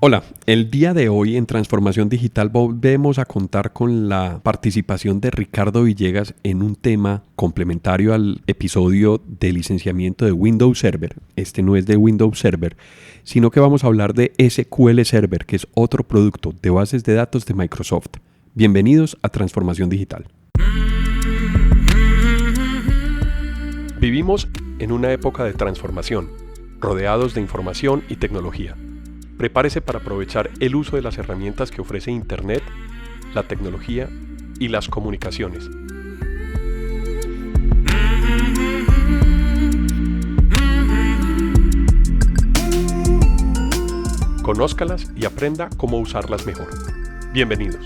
Hola, el día de hoy en Transformación Digital volvemos a contar con la participación de Ricardo Villegas en un tema complementario al episodio de licenciamiento de Windows Server. Este no es de Windows Server, sino que vamos a hablar de SQL Server, que es otro producto de bases de datos de Microsoft. Bienvenidos a Transformación Digital. Vivimos en una época de transformación, rodeados de información y tecnología. Prepárese para aprovechar el uso de las herramientas que ofrece Internet, la tecnología y las comunicaciones. Conózcalas y aprenda cómo usarlas mejor. Bienvenidos.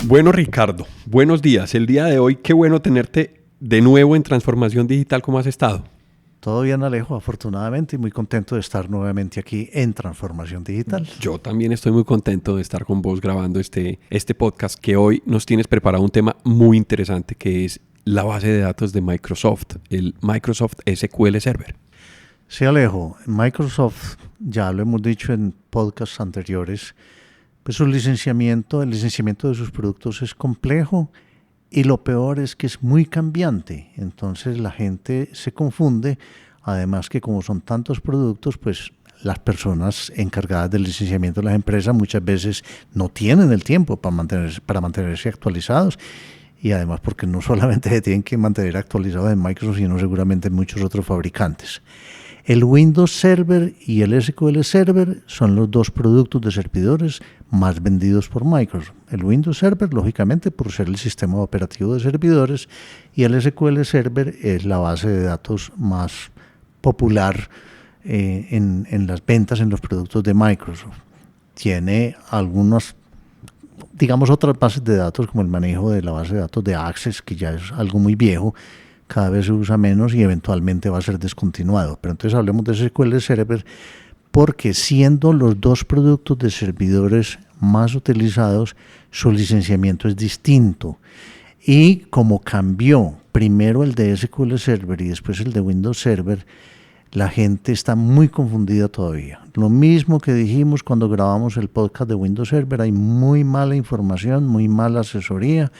Bueno, Ricardo, buenos días. El día de hoy, qué bueno tenerte de nuevo en Transformación Digital. ¿Cómo has estado? Todo bien, Alejo, afortunadamente, y muy contento de estar nuevamente aquí en Transformación Digital. Yo también estoy muy contento de estar con vos grabando este podcast, que hoy nos tienes preparado un tema muy interesante, que es la base de datos de Microsoft, el Microsoft SQL Server. Sí, Alejo, Microsoft, ya lo hemos dicho en podcasts anteriores, pues el licenciamiento de sus productos es complejo. Y lo peor es que es muy cambiante, entonces la gente se confunde, además que como son tantos productos, pues las personas encargadas del licenciamiento de las empresas muchas veces no tienen el tiempo para mantenerse actualizados, y además porque no solamente se tienen que mantener actualizados en Microsoft, sino seguramente en muchos otros fabricantes. El Windows Server y el SQL Server son los dos productos de servidores más vendidos por Microsoft. El Windows Server, lógicamente, por ser el sistema operativo de servidores, y el SQL Server es la base de datos más popular en las ventas en los productos de Microsoft. Tiene algunas, otras bases de datos, como el manejo de la base de datos de Access, que ya es algo muy viejo, cada vez se usa menos y eventualmente va a ser descontinuado. Pero entonces hablemos de SQL Server, porque siendo los dos productos de servidores más utilizados, su licenciamiento es distinto. Y como cambió primero el de SQL Server y después el de Windows Server, la gente está muy confundida todavía. Lo mismo que dijimos cuando grabamos el podcast de Windows Server, hay muy mala información, muy mala asesoría,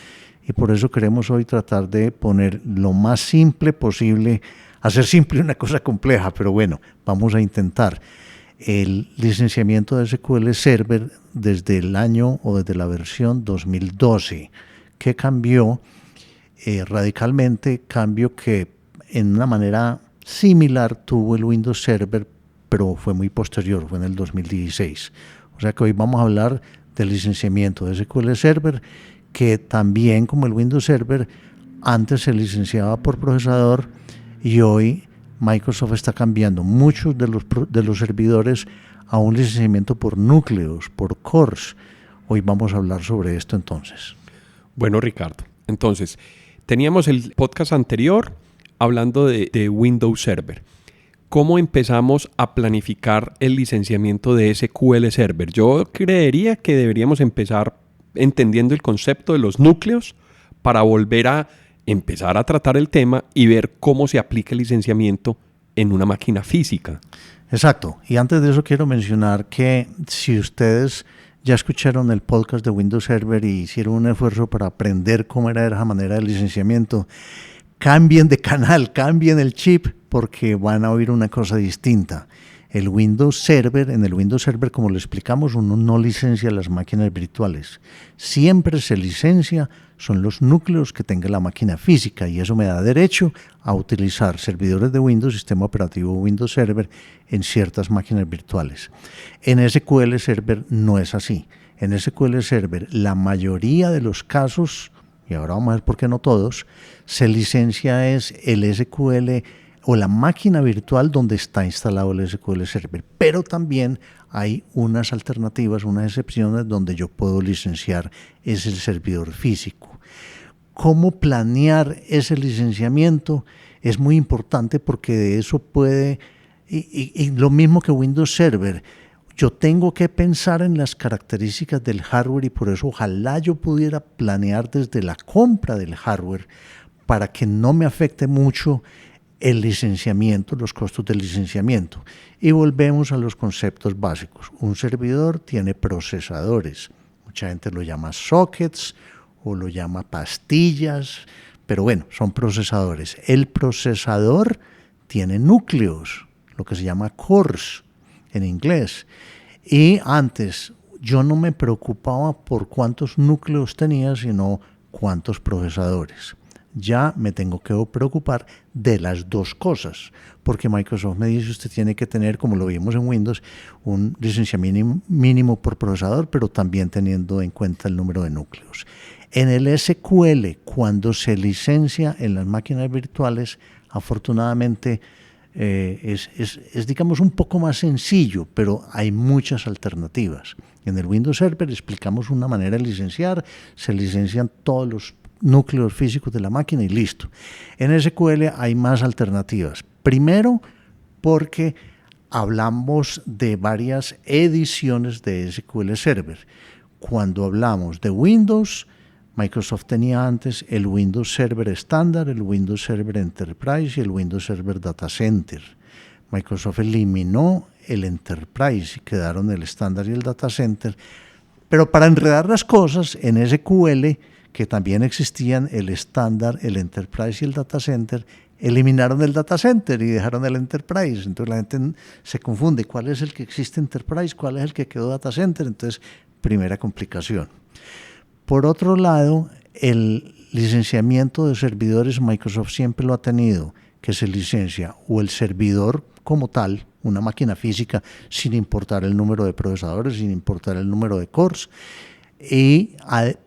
y por eso queremos hoy tratar de poner lo más simple posible, hacer simple una cosa compleja, pero bueno, vamos a intentar. El licenciamiento de SQL Server desde el año o desde la versión 2012, que cambió radicalmente, cambio que en una manera similar tuvo el Windows Server, pero fue muy posterior, fue en el 2016. O sea que hoy vamos a hablar del licenciamiento de SQL Server, que también, como el Windows Server, antes se licenciaba por procesador, y hoy Microsoft está cambiando muchos de los servidores a un licenciamiento por núcleos, por cores. Hoy vamos a hablar sobre esto entonces. Bueno, Ricardo, entonces, teníamos el podcast anterior hablando de Windows Server. ¿Cómo empezamos a planificar el licenciamiento de SQL Server? Yo creería que deberíamos empezar entendiendo el concepto de los núcleos para volver a empezar a tratar el tema y ver cómo se aplica el licenciamiento en una máquina física. Exacto. Y antes de eso quiero mencionar que si ustedes ya escucharon el podcast de Windows Server y hicieron un esfuerzo para aprender cómo era esa manera de licenciamiento, cambien de canal, cambien el chip, porque van a oír una cosa distinta. En el Windows Server, como lo explicamos, uno no licencia las máquinas virtuales. Siempre se licencia son los núcleos que tenga la máquina física, y eso me da derecho a utilizar servidores de Windows, sistema operativo Windows Server, en ciertas máquinas virtuales. En SQL Server no es así. En SQL Server la mayoría de los casos, y ahora vamos a ver por qué no todos, se licencia es el SQL o la máquina virtual donde está instalado el SQL Server, pero también hay unas alternativas, unas excepciones donde yo puedo licenciar es el servidor físico. ¿Cómo planear ese licenciamiento? Es muy importante porque de eso puede, y lo mismo que Windows Server, yo tengo que pensar en las características del hardware, y por eso ojalá yo pudiera planear desde la compra del hardware para que no me afecte mucho el licenciamiento, los costos del licenciamiento. Y volvemos a los conceptos básicos. Un servidor tiene procesadores. Mucha gente lo llama sockets o lo llama pastillas, pero bueno, son procesadores. El procesador tiene núcleos, lo que se llama cores en inglés. Y antes yo no me preocupaba por cuántos núcleos tenía, sino cuántos procesadores. Ya me tengo que preocupar de las dos cosas, porque Microsoft me dice usted tiene que tener, como lo vimos en Windows, un licenciamiento mínimo por procesador, pero también teniendo en cuenta el número de núcleos. En el SQL, cuando se licencia en las máquinas virtuales, afortunadamente es digamos un poco más sencillo, pero hay muchas alternativas. En el Windows Server explicamos una manera de licenciar, se licencian todos los núcleos físicos de la máquina y listo. En SQL hay más alternativas. Primero, porque hablamos de varias ediciones de SQL Server. Cuando hablamos de Windows, Microsoft tenía antes el Windows Server estándar, el Windows Server Enterprise y el Windows Server Data Center. Microsoft eliminó el Enterprise y quedaron el estándar y el Data Center. Pero para enredar las cosas, en SQL, que también existían el estándar, el Enterprise y el Data Center, eliminaron el Data Center y dejaron el Enterprise. Entonces la gente se confunde, ¿cuál es el que existe Enterprise? ¿Cuál es el que quedó Data Center? Entonces, primera complicación. Por otro lado, el licenciamiento de servidores Microsoft siempre lo ha tenido, que se licencia o el servidor como tal, una máquina física, sin importar el número de procesadores, sin importar el número de cores,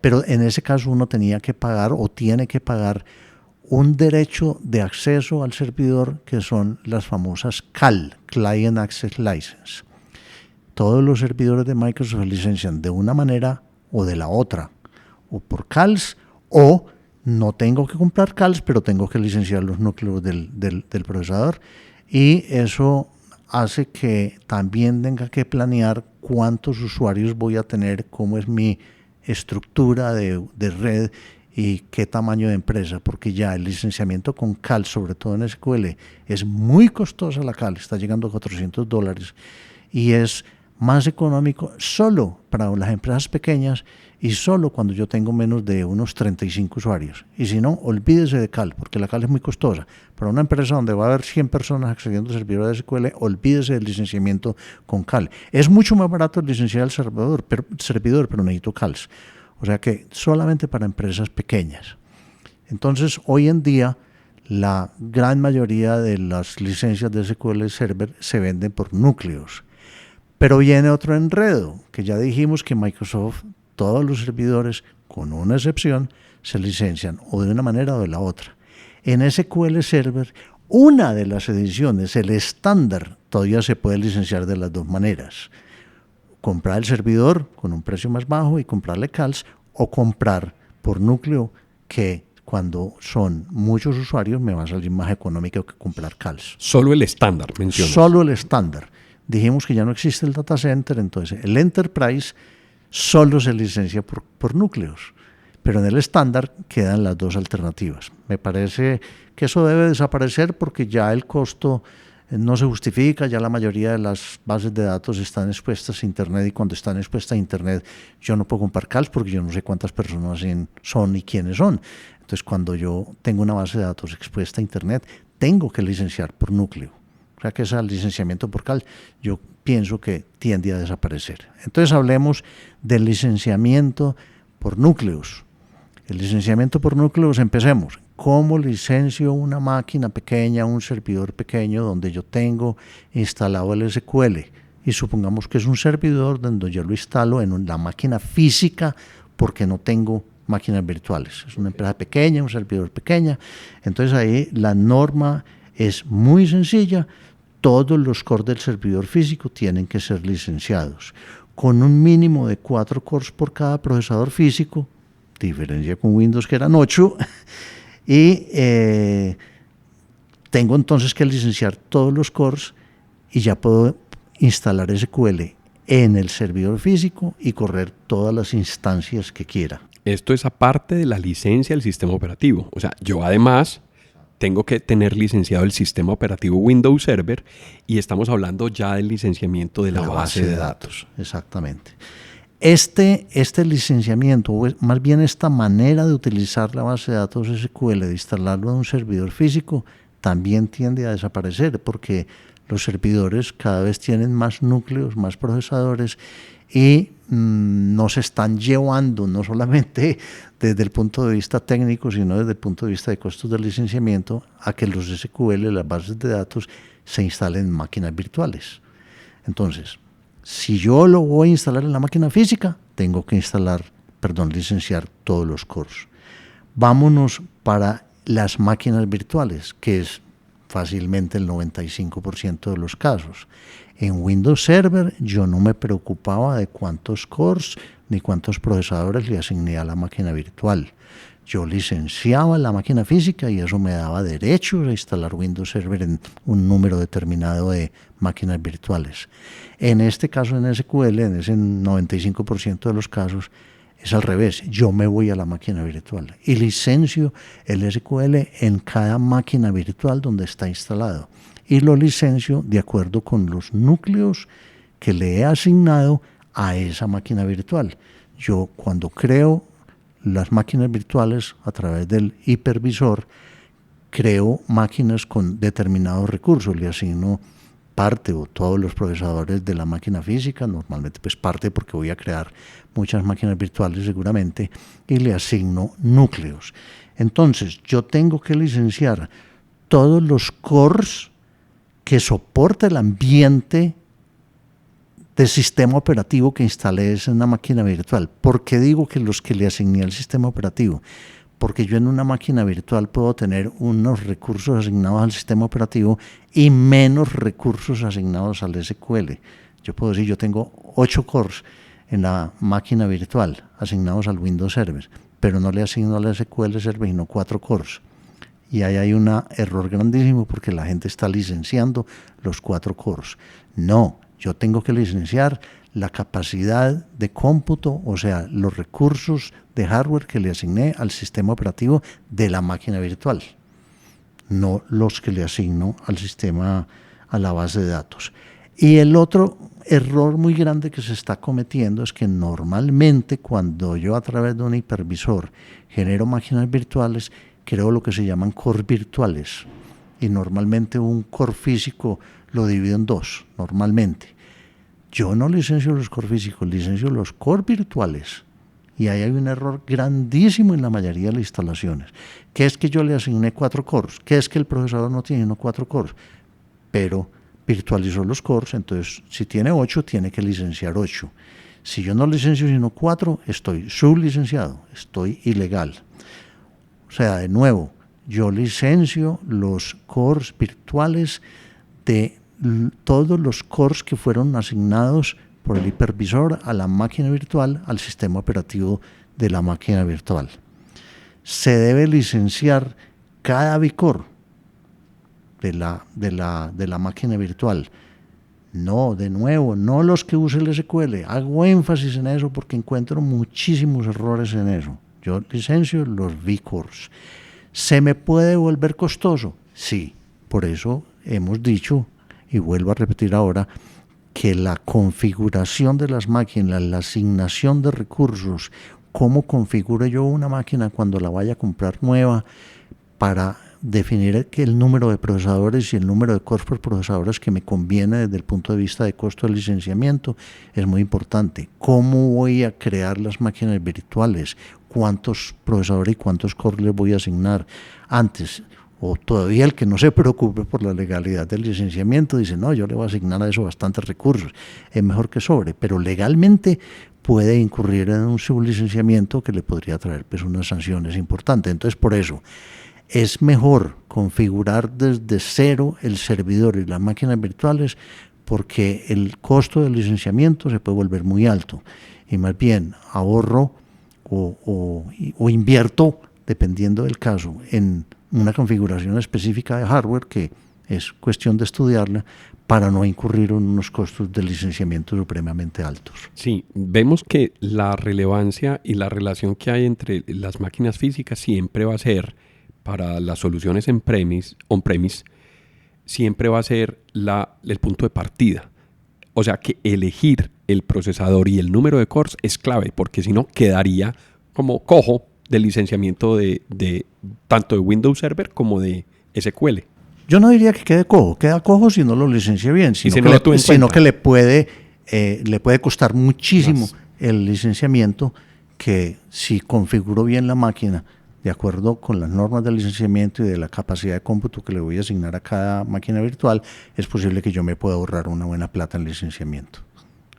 pero en ese caso uno tenía que pagar o tiene que pagar un derecho de acceso al servidor que son las famosas CAL, Client Access License. Todos los servidores de Microsoft licencian de una manera o de la otra, o por CALs, o no tengo que comprar CALs, pero tengo que licenciar los núcleos del procesador, y eso hace que también tenga que planear cuántos usuarios voy a tener, cómo es mi estructura de red y qué tamaño de empresa, porque ya el licenciamiento con CAL, sobre todo en SQL, es muy costosa la CAL, está llegando a $400 y es más económico solo para las empresas pequeñas y solo cuando yo tengo menos de unos 35 usuarios. Y si no, olvídese de CAL, porque la CAL es muy costosa. Para una empresa donde va a haber 100 personas accediendo a servidores de SQL, olvídese del licenciamiento con CAL. Es mucho más barato licenciar el servidor, pero necesito CALs. O sea que solamente para empresas pequeñas. Entonces, hoy en día, la gran mayoría de las licencias de SQL Server se venden por núcleos. Pero viene otro enredo, que ya dijimos que Microsoft, todos los servidores, con una excepción, se licencian o de una manera o de la otra. En SQL Server, una de las ediciones, el estándar, todavía se puede licenciar de las dos maneras. Comprar el servidor con un precio más bajo y comprarle CALs, o comprar por núcleo, que cuando son muchos usuarios me va a salir más económico que comprar CALs. Solo el estándar, mencionas. Solo el estándar. Dijimos que ya no existe el data center, entonces el Enterprise solo se licencia por núcleos, pero en el estándar quedan las dos alternativas. Me parece que eso debe desaparecer porque ya el costo no se justifica, ya la mayoría de las bases de datos están expuestas a Internet y cuando están expuestas a Internet yo no puedo comprar CALs porque yo no sé cuántas personas son y quiénes son. Entonces cuando yo tengo una base de datos expuesta a Internet tengo que licenciar por núcleo. O sea que ese licenciamiento por CAL yo pienso que tiende a desaparecer. Entonces hablemos del licenciamiento por núcleos. El licenciamiento por núcleos, empecemos. ¿Cómo licencio una máquina pequeña, un servidor pequeño donde yo tengo instalado el SQL? Y supongamos que es un servidor donde yo lo instalo en la máquina física porque no tengo máquinas virtuales. Es una empresa pequeña, un servidor pequeña. Entonces ahí la norma es muy sencilla. Todos los cores del servidor físico tienen que ser licenciados con un mínimo de 4 cores por cada procesador físico, diferencia con Windows que eran 8, y tengo entonces que licenciar todos los cores y ya puedo instalar SQL en el servidor físico y correr todas las instancias que quiera. Esto es aparte de la licencia del sistema operativo. O sea, yo además tengo que tener licenciado el sistema operativo Windows Server y estamos hablando ya del licenciamiento de la base de datos. Exactamente. Este licenciamiento, o más bien esta manera de utilizar la base de datos SQL, de instalarlo en un servidor físico, también tiende a desaparecer porque los servidores cada vez tienen más núcleos, más procesadores y nos están llevando, no solamente desde el punto de vista técnico, sino desde el punto de vista de costos de licenciamiento, a que los SQL, las bases de datos, se instalen en máquinas virtuales. Entonces, si yo lo voy a instalar en la máquina física, tengo que licenciar todos los cores. Vámonos para las máquinas virtuales, que es fácilmente el 95% de los casos. En Windows Server yo no me preocupaba de cuántos cores ni cuántos procesadores le asigné a la máquina virtual. Yo licenciaba la máquina física y eso me daba derecho a instalar Windows Server en un número determinado de máquinas virtuales. En este caso, en SQL, en ese 95% de los casos, es al revés. Yo me voy a la máquina virtual y licencio el SQL en cada máquina virtual donde está instalado. Y lo licencio de acuerdo con los núcleos que le he asignado a esa máquina virtual. Yo, cuando creo las máquinas virtuales a través del hipervisor, creo máquinas con determinados recursos, le asigno parte o todos los procesadores de la máquina física, normalmente pues parte porque voy a crear muchas máquinas virtuales seguramente, y le asigno núcleos. Entonces yo tengo que licenciar todos los cores que soporta el ambiente del sistema operativo que instalé en una máquina virtual. ¿Por qué digo que los que le asigné al sistema operativo? Porque yo en una máquina virtual puedo tener unos recursos asignados al sistema operativo y menos recursos asignados al SQL. Yo puedo decir, yo tengo 8 cores en la máquina virtual asignados al Windows Server, pero no le asigno al SQL Server sino 4 cores. Y ahí hay un error grandísimo porque la gente está licenciando los 4 cores. No, yo tengo que licenciar la capacidad de cómputo, o sea, los recursos de hardware que le asigné al sistema operativo de la máquina virtual, no los que le asigno al sistema, a la base de datos. Y el otro error muy grande que se está cometiendo es que normalmente cuando yo a través de un hipervisor genero máquinas virtuales, creo lo que se llaman cores virtuales. Y normalmente un core físico lo divido en 2, normalmente. Yo no licencio los cores físicos, licencio los cores virtuales. Y ahí hay un error grandísimo en la mayoría de las instalaciones. Que es que yo le asigné 4 cores, que es que el procesador no tiene 4 cores, pero virtualizó los cores, entonces si tiene 8, tiene que licenciar 8. Si yo no licencio sino 4, estoy sublicenciado, estoy ilegal. O sea, de nuevo, yo licencio los cores virtuales de todos los cores que fueron asignados por el hipervisor a la máquina virtual, al sistema operativo de la máquina virtual. Se debe licenciar cada bicore de la máquina virtual. No, de nuevo, no los que use el SQL. Hago énfasis en eso porque encuentro muchísimos errores en eso. Yo licencio los vcores. ¿Se me puede volver costoso? Sí, por eso hemos dicho, y vuelvo a repetir ahora, que la configuración de las máquinas, la asignación de recursos, cómo configuro yo una máquina cuando la vaya a comprar nueva para definir que el número de procesadores y el número de cores por procesadores que me conviene desde el punto de vista de costo de licenciamiento es muy importante. ¿Cómo voy a crear las máquinas virtuales? ¿Cuántos procesadores y cuántos cores les voy a asignar? Antes, o todavía el que no se preocupe por la legalidad del licenciamiento dice, no, yo le voy a asignar a eso bastantes recursos, es mejor que sobre, pero legalmente puede incurrir en un sublicenciamiento que le podría traer pues unas sanciones importantes. Entonces, por eso es mejor configurar desde cero el servidor y las máquinas virtuales porque el costo del licenciamiento se puede volver muy alto y más bien ahorro o invierto, dependiendo del caso, en una configuración específica de hardware que es cuestión de estudiarla para no incurrir en unos costos de licenciamiento supremamente altos. Sí, vemos que la relevancia y la relación que hay entre las máquinas físicas siempre va a ser para las soluciones on-premise siempre va a ser el punto de partida. O sea que elegir el procesador y el número de cores es clave, porque si no quedaría como cojo del licenciamiento de tanto de Windows Server como de SQL. Yo no diría que queda cojo si no lo licencia bien, sino que le puede costar muchísimo el licenciamiento, que si configuro bien la máquina de acuerdo con las normas del licenciamiento y de la capacidad de cómputo que le voy a asignar a cada máquina virtual, es posible que yo me pueda ahorrar una buena plata en licenciamiento.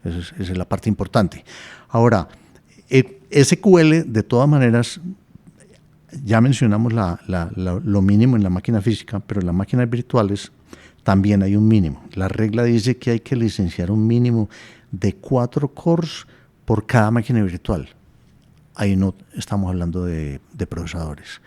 Esa es la parte importante. Ahora, SQL, de todas maneras, ya mencionamos lo mínimo en la máquina física, pero en las máquinas virtuales también hay un mínimo. La regla dice que hay que licenciar un mínimo de 4 cores por cada máquina virtual. Ahí no estamos hablando de procesadores.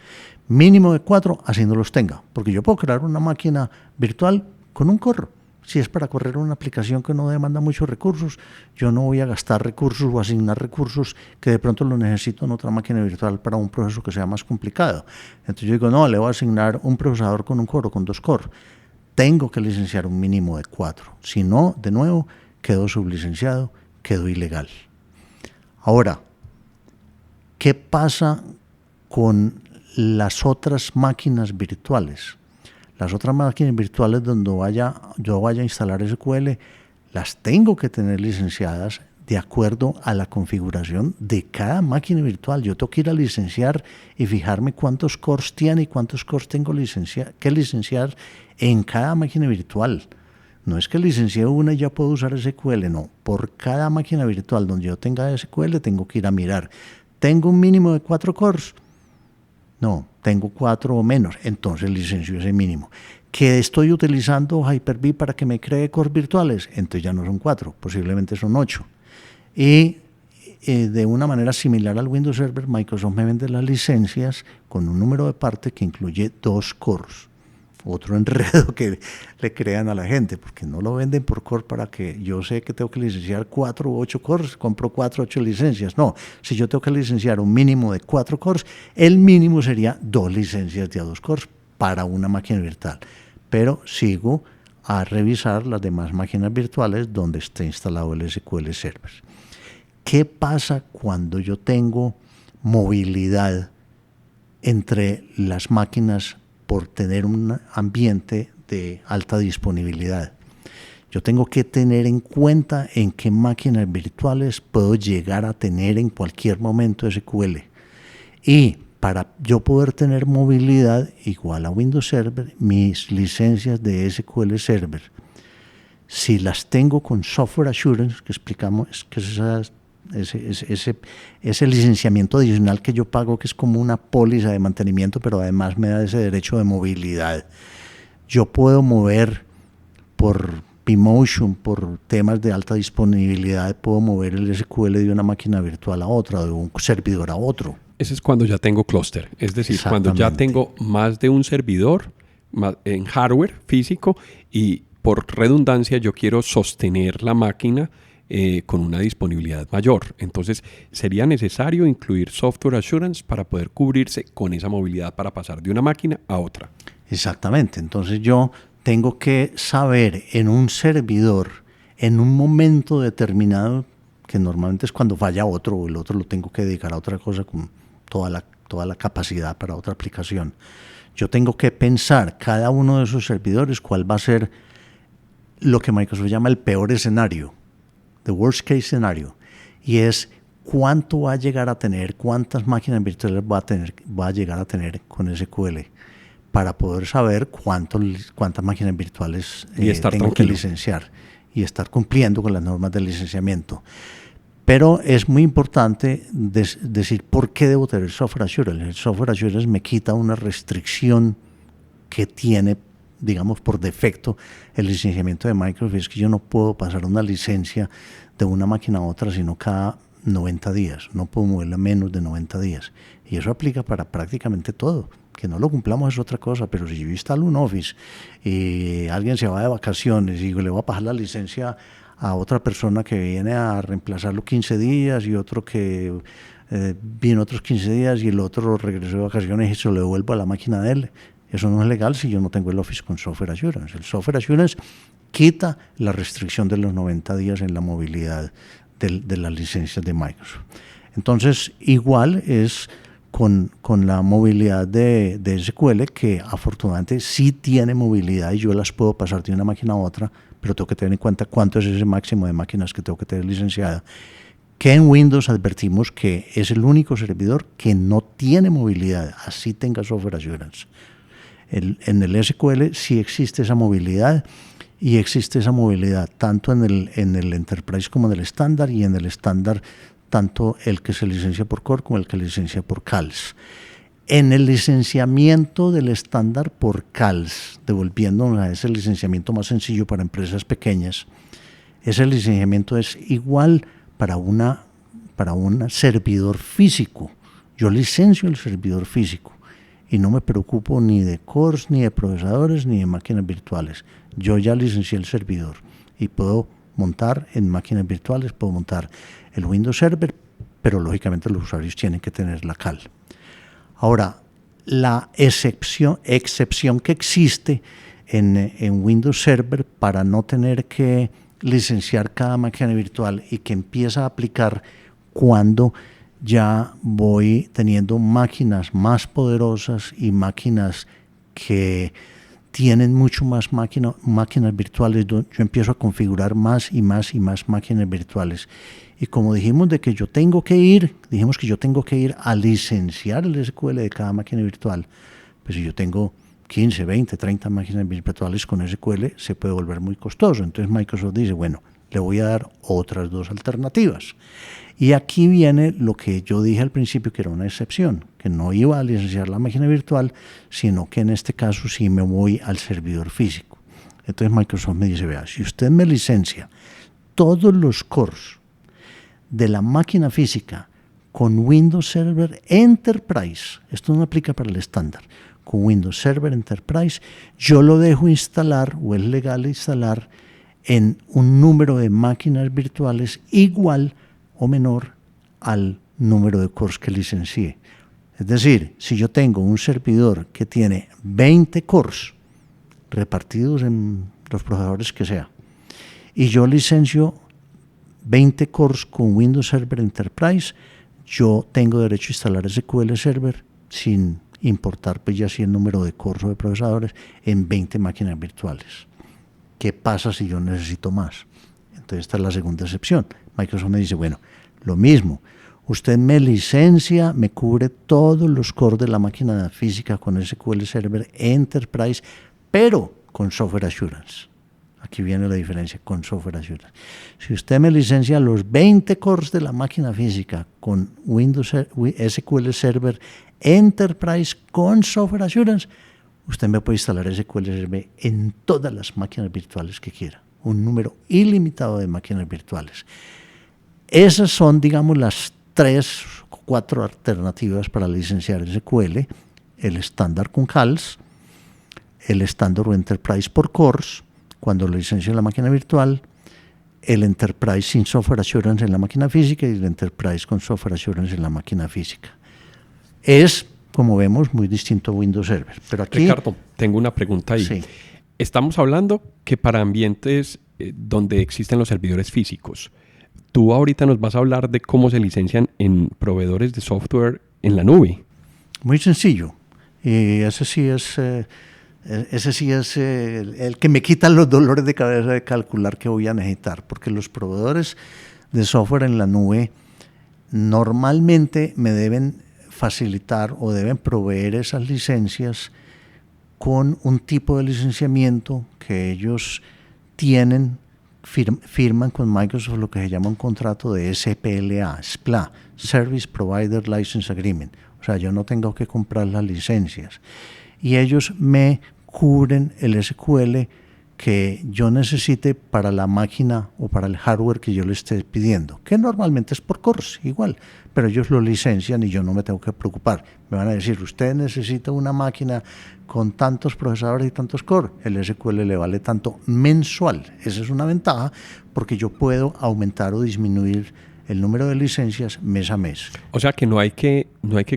Mínimo de 4, así no los tenga, porque yo puedo crear una máquina virtual con un core. Si es para correr una aplicación que no demanda muchos recursos, yo no voy a gastar recursos o asignar recursos que de pronto lo necesito en otra máquina virtual para un proceso que sea más complicado. Entonces yo digo, no, le voy a asignar un procesador con un core o con 2 cores. Tengo que licenciar un mínimo de 4. Si no, de nuevo, quedo sublicenciado, quedo ilegal. Ahora, ¿qué pasa con las otras máquinas virtuales? Las otras máquinas virtuales donde yo vaya a instalar SQL, las tengo que tener licenciadas de acuerdo a la configuración de cada máquina virtual. Yo tengo que ir a licenciar y fijarme cuántos cores tiene y cuántos cores tengo que licenciar en cada máquina virtual. No es que licencié una y ya puedo usar SQL, no. Por cada máquina virtual donde yo tenga SQL tengo que ir a mirar. ¿Tengo un mínimo de 4 cores? No, tengo 4 o menos, entonces licencio ese mínimo. ¿Que estoy utilizando Hyper-V para que me cree cores virtuales? Entonces ya no son 4, posiblemente son 8. Y de una manera similar al Windows Server, Microsoft me vende las licencias con un número de parte que incluye 2 cores. Otro enredo que le crean a la gente, porque no lo venden por core para que yo sé que tengo que licenciar 4 u 8 cores, compro 4 o 8 licencias. No, si yo tengo que licenciar un mínimo de 4 cores, el mínimo sería 2 licencias de a 2 cores para una máquina virtual. Pero sigo a revisar las demás máquinas virtuales donde esté instalado el SQL Server. ¿Qué pasa cuando yo tengo movilidad entre las máquinas por tener un ambiente de alta disponibilidad? Yo tengo que tener en cuenta en qué máquinas virtuales puedo llegar a tener en cualquier momento SQL. Y para yo poder tener movilidad igual a Windows Server, mis licencias de SQL Server, si las tengo con Software Assurance, que explicamos, que es ese licenciamiento adicional que yo pago, que es como una póliza de mantenimiento, pero además me da ese derecho de movilidad. Yo puedo mover por vMotion, por temas de alta disponibilidad, puedo mover el SQL de una máquina virtual a otra, de un servidor a otro. Ese es cuando ya tengo clúster, es decir, cuando ya tengo más de un servidor en hardware físico y por redundancia yo quiero sostener la máquina con una disponibilidad mayor. Entonces, sería necesario incluir Software Assurance para poder cubrirse con esa movilidad para pasar de una máquina a otra. Exactamente. Entonces, yo tengo que saber en un servidor, en un momento determinado, que normalmente es cuando falla otro, o el otro lo tengo que dedicar a otra cosa con toda la capacidad para otra aplicación. Yo tengo que pensar cada uno de esos servidores cuál va a ser lo que Microsoft llama el peor escenario, the worst case scenario, y es cuánto va a llegar a tener, cuántas máquinas virtuales va a llegar a tener con SQL para poder saber cuántas máquinas virtuales tengo que licenciar y estar cumpliendo con las normas del licenciamiento. Pero es muy importante decir por qué debo tener Software Assurance. El Software Assurance me quita una restricción que tiene, digamos, por defecto el licenciamiento de Microsoft, es que yo no puedo pasar una licencia de una máquina a otra sino cada 90 días, no puedo moverla menos de 90 días, y eso aplica para prácticamente todo. Que no lo cumplamos es otra cosa, pero si yo instalo un Office y alguien se va de vacaciones y le voy a pasar la licencia a otra persona que viene a reemplazarlo 15 días y otro que vino otros 15 días y el otro regresó de vacaciones y se lo devuelvo a la máquina de él. Eso no es legal si yo no tengo el Office con Software Assurance. El Software Assurance quita la restricción de los 90 días en la movilidad de las licencias de Microsoft. Entonces, igual es con la movilidad de SQL, que afortunadamente sí tiene movilidad y yo las puedo pasar de una máquina a otra, pero tengo que tener en cuenta cuánto es ese máximo de máquinas que tengo que tener licenciada. Que en Windows advertimos que es el único servidor que no tiene movilidad, así tenga Software Assurance. En el SQL sí existe esa movilidad, y existe esa movilidad tanto en el Enterprise como en el estándar, y en el estándar tanto el que se licencia por Core como el que licencia por CALS. En el licenciamiento del estándar por CALS, devolviéndonos a ese licenciamiento más sencillo para empresas pequeñas, ese licenciamiento es igual para un servidor físico. Yo licencio el servidor físico y no me preocupo ni de cores, ni de procesadores, ni de máquinas virtuales. Yo ya licencié el servidor y puedo montar en máquinas virtuales, puedo montar el Windows Server, pero lógicamente los usuarios tienen que tener la CAL. Ahora, la excepción que existe en Windows Server para no tener que licenciar cada máquina virtual y que empieza a aplicar cuando ya voy teniendo máquinas más poderosas y máquinas que tienen mucho más máquinas virtuales. Yo empiezo a configurar más y más y más máquinas virtuales. Y como dijimos que yo tengo que ir a licenciar el SQL de cada máquina virtual, pues si yo tengo 15, 20, 30 máquinas virtuales con SQL, se puede volver muy costoso. Entonces Microsoft dice, bueno, le voy a dar otras dos alternativas. Y aquí viene lo que yo dije al principio, que era una excepción, que no iba a licenciar la máquina virtual, sino que en este caso sí me voy al servidor físico. Entonces Microsoft me dice, vea, si usted me licencia todos los cores de la máquina física con Windows Server Enterprise, esto no aplica para el estándar, con Windows Server Enterprise, yo lo dejo instalar, o es legal instalar, en un número de máquinas virtuales igual o menor al número de cores que licencié. Es decir, si yo tengo un servidor que tiene 20 cores repartidos en los procesadores que sea, y yo licencio 20 cores con Windows Server Enterprise, yo tengo derecho a instalar SQL Server sin importar pues ya si el número de cores o de procesadores en 20 máquinas virtuales. ¿Qué pasa si yo necesito más? Entonces esta es la segunda excepción. Microsoft me dice, bueno, lo mismo, usted me licencia, me cubre todos los cores de la máquina física con SQL Server Enterprise, pero con Software Assurance. Aquí viene la diferencia con Software Assurance. Si usted me licencia los 20 cores de la máquina física con Windows SQL Server Enterprise con Software Assurance, usted me puede instalar SQL Server en todas las máquinas virtuales que quiera. Un número ilimitado de máquinas virtuales. Esas son, digamos, las 3 o 4 alternativas para licenciar SQL. El estándar con CALS, el estándar o Enterprise por cores, cuando lo licencio en la máquina virtual, el Enterprise sin Software Assurance en la máquina física y el Enterprise con Software Assurance en la máquina física. Es, como vemos, muy distinto a Windows Server. Pero aquí, Ricardo, tengo una pregunta ahí. Sí. Estamos hablando que para ambientes donde existen los servidores físicos, tú ahorita nos vas a hablar de cómo se licencian en proveedores de software en la nube. Muy sencillo. Y ese sí es el que me quita los dolores de cabeza de calcular que voy a necesitar, porque los proveedores de software en la nube normalmente me deben facilitar o deben proveer esas licencias con un tipo de licenciamiento que ellos tienen, firman con Microsoft lo que se llama un contrato de SPLA, Service Provider License Agreement. O sea, yo no tengo que comprar las licencias. Y ellos me cubren el SQL que yo necesite para la máquina o para el hardware que yo le esté pidiendo, que normalmente es por cores, igual, pero ellos lo licencian y yo no me tengo que preocupar. Me van a decir, usted necesita una máquina con tantos procesadores y tantos cores, el SQL le vale tanto mensual. Esa es una ventaja porque yo puedo aumentar o disminuir el número de licencias mes a mes. O sea que no hay que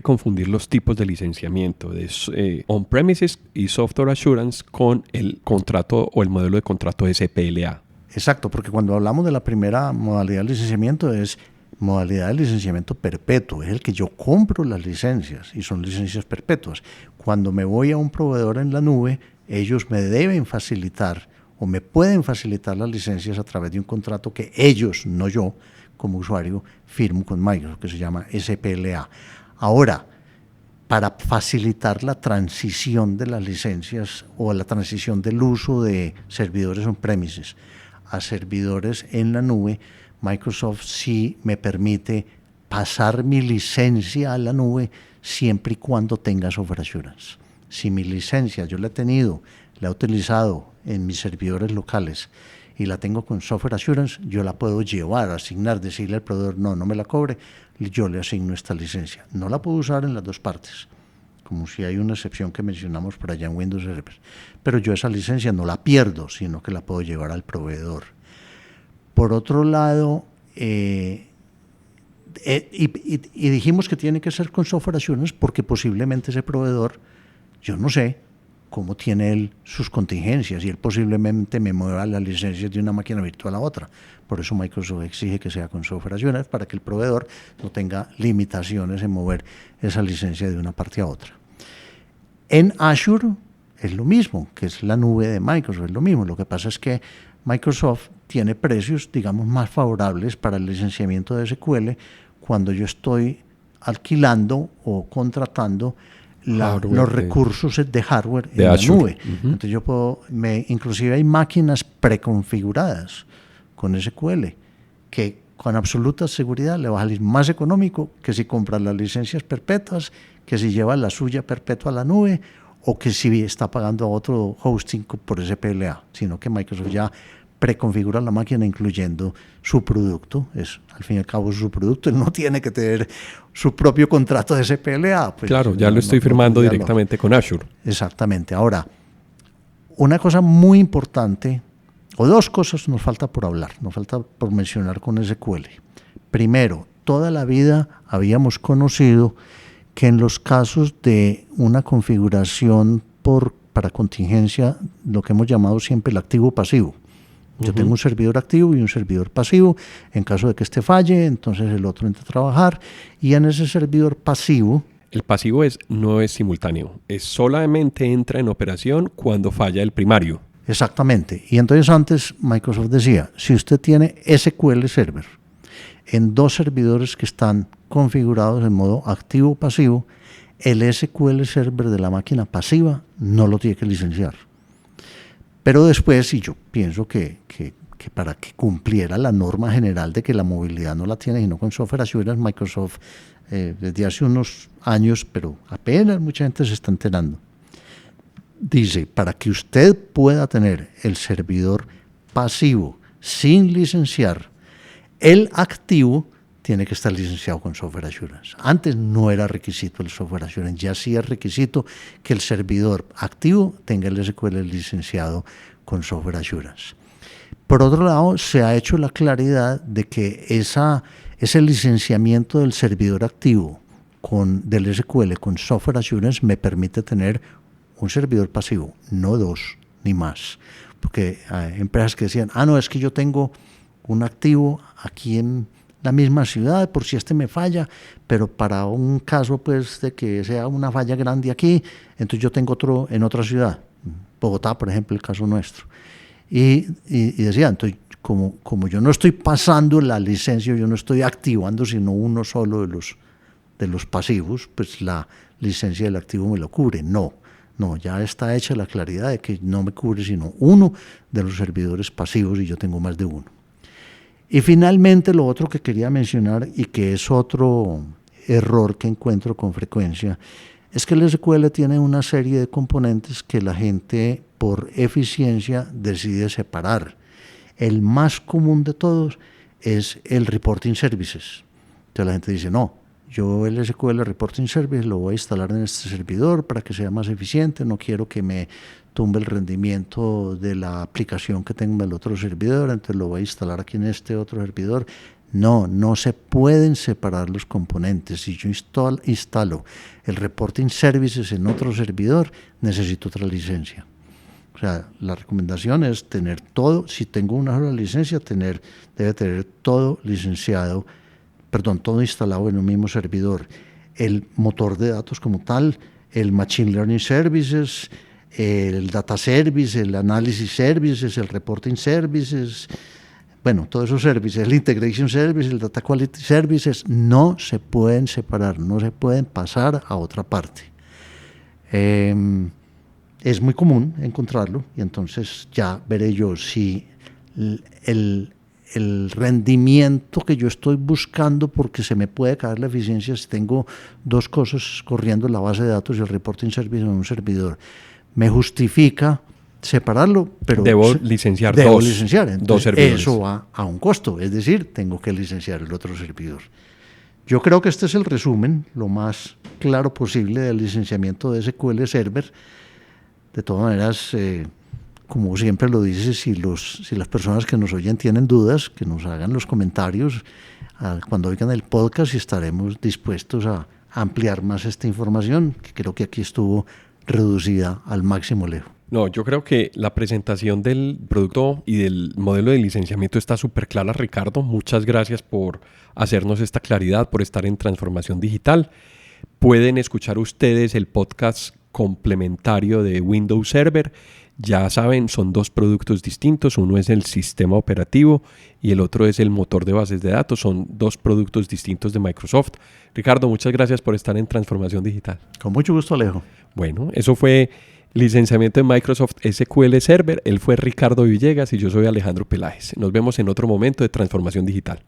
confundir los tipos de licenciamiento de on-premises y software assurance con el contrato o el modelo de contrato SPLA. Exacto, porque cuando hablamos de la primera modalidad de licenciamiento es modalidad de licenciamiento perpetuo, es el que yo compro las licencias y son licencias perpetuas. Cuando me voy a un proveedor en la nube, ellos me deben facilitar o me pueden facilitar las licencias a través de un contrato que ellos, no yo, como usuario, firmo con Microsoft, que se llama SPLA. Ahora, para facilitar la transición de las licencias o la transición del uso de servidores on-premises a servidores en la nube, Microsoft sí me permite pasar mi licencia a la nube siempre y cuando tenga software assurance. Si mi licencia yo la he utilizado en mis servidores locales y la tengo con software assurance, yo la puedo llevar, asignar, decirle al proveedor, no me la cobre, yo le asigno esta licencia. No la puedo usar en las dos partes, como si hay una excepción que mencionamos por allá en Windows Server. Pero yo esa licencia no la pierdo, sino que la puedo llevar al proveedor. Por otro lado, y dijimos que tiene que ser con software assurance porque posiblemente ese proveedor, yo no sé cómo tiene él sus contingencias y él posiblemente me mueva las licencias de una máquina virtual a otra. Por eso Microsoft exige que sea con software assurance para que el proveedor no tenga limitaciones en mover esa licencia de una parte a otra. En Azure es lo mismo, que es la nube de Microsoft, es lo mismo. Lo que pasa es que Microsoft tiene precios, digamos, más favorables para el licenciamiento de SQL cuando yo estoy alquilando o contratando los recursos de hardware en la nube. Entonces yo puedo, inclusive hay máquinas preconfiguradas con SQL que con absoluta seguridad le va a salir más económico que si compra las licencias perpetuas, que si lleva la suya perpetua a la nube o que si está pagando a otro hosting por SPLA, sino que Microsoft ya preconfigura la máquina incluyendo su producto. Es al fin y al cabo su producto, él no tiene que tener su propio contrato de SPLA. Pues, claro, ya lo estoy firmando directamente con Azure. Exactamente. Ahora, una cosa muy importante, o dos cosas nos falta por hablar, nos falta por mencionar con SQL. Primero, toda la vida habíamos conocido que en los casos de una configuración para contingencia, lo que hemos llamado siempre el activo pasivo. Yo tengo un servidor activo y un servidor pasivo. En caso de que este falle, entonces el otro entra a trabajar. Y en ese servidor pasivo... El pasivo no es simultáneo. Solamente entra en operación cuando falla el primario. Exactamente. Y entonces antes Microsoft decía, si usted tiene SQL Server en dos servidores que están configurados en modo activo-pasivo, el SQL Server de la máquina pasiva no lo tiene que licenciar. Pero después, y yo pienso que para que cumpliera la norma general de que la movilidad no la tiene sino con software assurance, Microsoft desde hace unos años, pero apenas mucha gente se está enterando, dice, para que usted pueda tener el servidor pasivo sin licenciar, el activo tiene que estar licenciado con software assurance. Antes no era requisito el software assurance, ya sí es requisito que el servidor activo tenga el SQL licenciado con software assurance. Por otro lado, se ha hecho la claridad de que ese licenciamiento del servidor activo del SQL con software assurance me permite tener un servidor pasivo, no dos ni más. Porque hay empresas que decían, no, es que yo tengo un activo aquí en la misma ciudad por si este me falla, pero para un caso pues de que sea una falla grande aquí, entonces yo tengo otro en otra ciudad, Bogotá por ejemplo, el caso nuestro. Y decía, entonces como yo no estoy pasando la licencia, yo no estoy activando sino uno solo de los pasivos, pues la licencia del activo me lo cubre. No, ya está hecha la claridad de que no me cubre sino uno de los servidores pasivos y yo tengo más de uno. Y finalmente lo otro que quería mencionar y que es otro error que encuentro con frecuencia es que el SQL tiene una serie de componentes que la gente por eficiencia decide separar. El más común de todos es el Reporting Services. Entonces la gente dice, no, yo el SQL Reporting Service lo voy a instalar en este servidor para que sea más eficiente, no quiero que me tumbe el rendimiento de la aplicación que tengo en el otro servidor, entonces lo voy a instalar aquí en este otro servidor. No se pueden separar los componentes. Si yo instalo el reporting services en otro servidor, necesito otra licencia. O sea, la recomendación es tener todo, si tengo una sola licencia, debe tener todo todo instalado en un mismo servidor. El motor de datos como tal, el Machine Learning Services, el Data Service, el Analysis Services, el Reporting Services, bueno, todos esos servicios, el Integration Service, el Data Quality Services, no se pueden separar, no se pueden pasar a otra parte. Es muy común encontrarlo y entonces ya veré yo si el rendimiento que yo estoy buscando, porque se me puede caer la eficiencia si tengo dos cosas corriendo en la base de datos y el Reporting Service en un servidor, me justifica separarlo, pero debo licenciar dos servidores. Eso va a un costo, es decir, tengo que licenciar el otro servidor. Yo creo que este es el resumen, lo más claro posible del licenciamiento de SQL Server. De todas maneras, como siempre lo dice, si las personas que nos oyen tienen dudas, que nos hagan los comentarios cuando oigan el podcast y estaremos dispuestos a ampliar más esta información, que creo que aquí estuvo reducida al máximo, Leo. No, yo creo que la presentación del producto y del modelo de licenciamiento está súper clara, Ricardo. Muchas gracias por hacernos esta claridad, por estar en Transformación Digital. Pueden escuchar ustedes el podcast complementario de Windows Server. Ya saben, son dos productos distintos. Uno es el sistema operativo y el otro es el motor de bases de datos. Son dos productos distintos de Microsoft. Ricardo, muchas gracias por estar en Transformación Digital. Con mucho gusto, Alejo. Bueno, eso fue licenciamiento de Microsoft SQL Server. Él fue Ricardo Villegas y yo soy Alejandro Peláez. Nos vemos en otro momento de Transformación Digital.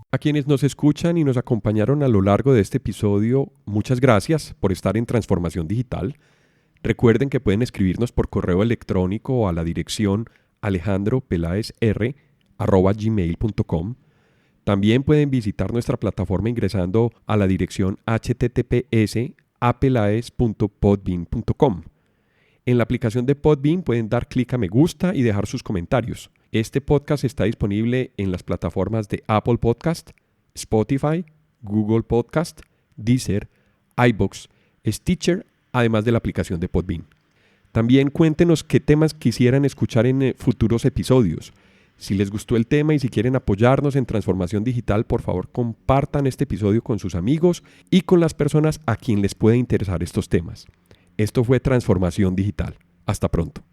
A quienes nos escuchan y nos acompañaron a lo largo de este episodio, muchas gracias por estar en Transformación Digital. Recuerden que pueden escribirnos por correo electrónico a la dirección alejandropelaezr@gmail.com. También pueden visitar nuestra plataforma ingresando a la dirección https://apelaez.podbean.com. En la aplicación de Podbean pueden dar clic a me gusta y dejar sus comentarios. Este podcast está disponible en las plataformas de Apple Podcast, Spotify, Google Podcast, Deezer, iVoox, Stitcher, además de la aplicación de Podbean. También cuéntenos qué temas quisieran escuchar en futuros episodios. Si les gustó el tema y si quieren apoyarnos en Transformación Digital, por favor compartan este episodio con sus amigos y con las personas a quien les puede interesar estos temas. Esto fue Transformación Digital. Hasta pronto.